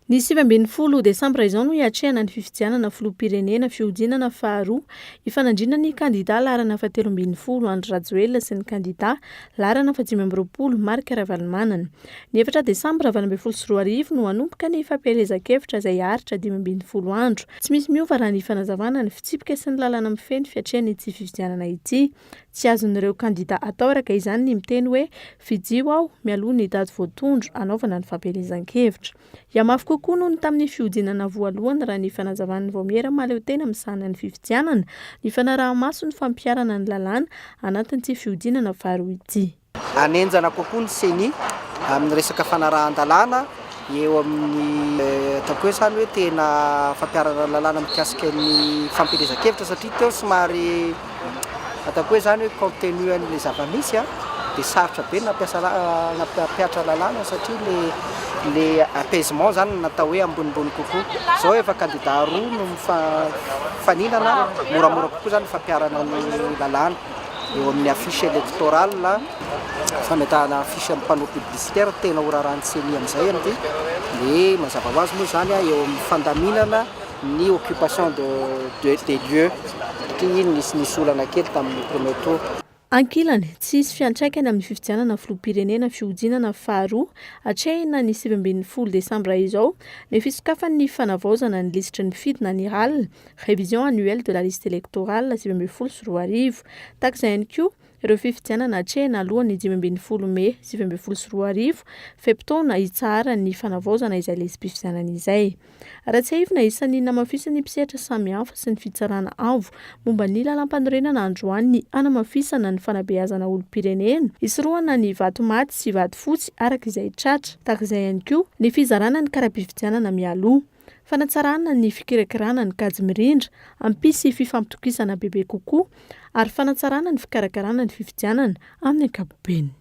Ny 20 Desambra izao no iatrehana ny fifidianana filoham-pirenena fihodinana faharoa ifanandrina ny kandidà larana fahatelo ambin'ny folo Andry Rajoelina sy ny kandidà larana faha 5 Marc Ravalomanana. Ny 4 Desambra 2024 no hanomboka ny fampielezan-kevitra izay aritra 5 andro. Tsy misy miova raha ny fanazavana ny fitsipika sy ny lalàna mifeny fiatrehan'ity fifidianana ity. Tsy azon'ireo kandidà atao araka izany ny miteny hoe fidio aho mialoha ny daty voatondro anaovana ny fampielezan-kevitra. Iamafy kokoa noho ny tamin'ny fihodinana voalohany raha ny fanazavan'ny Vomiera maleo tena misahana ny fifidianana, ny fanaraha-maso ny fampiarana ny lalàna anatin'ity fihodinana faharoa ity. Anenjana kokoa ny seni amin'ny resaka fanarahan-dalàna eo amin'ny ataoko hoe zany hoe tena fampiarana lalàna mikasika ny fampielezan-kevitra satria teo somary ataoko hoe zany hoe compte tenu an'ilay zava-misy dia sarotra be nampiatra lalàna satria le apaisement zany natao hoe ambonimbony kokoa. Zao efa kandidà roa no mifaninana moramora kokoa zany fampiarana ny lalàna eo amin'ny affiche électorale fametahana affiche amin'ny panneau publicitaire tena horaran'ny seni amin'izay amin'ity dia mazava ho azy moa zany eo amin'ny fandaminana ny occupation des lieux satria nisy olana kely tamin'ny premier tour. Ankilany, tsy hisy fiantraikany amin'ny fifidianana filoham-pirenena fihodinana faharoa hatrehina ny 20 Desambra izao ny fisokafan'ny fanavaozana ny lisitry ny fidina ny RAL, révision annuelle de la liste électorale 2024. Tahak'izay ihany koa ireo fifidianana hatrehina alohan'ny 15 Mey 2024 feptaona hitsara ny fanavaozana izay lesy-pifidianana izay. Ratsehivina isan'ny namafisany mpisehatra samihafa sy ny fitsarana avo momba ny lalam-panorenana androany ny hanamafisana ny fanabeazana olom-pirenena, isorohana ny vato maty sy vato fotsy araka izay tratra. Tahak'izay ihany koa ny fizarana ny kara-pifidianana mialoha, fanatsarana ny fikirakirana ny kajy mirindra, ampisy fifampitokisana bebe kokoa ary fanatsarana ny fikarakarana ny fifidianana amin'ny ankapobeny.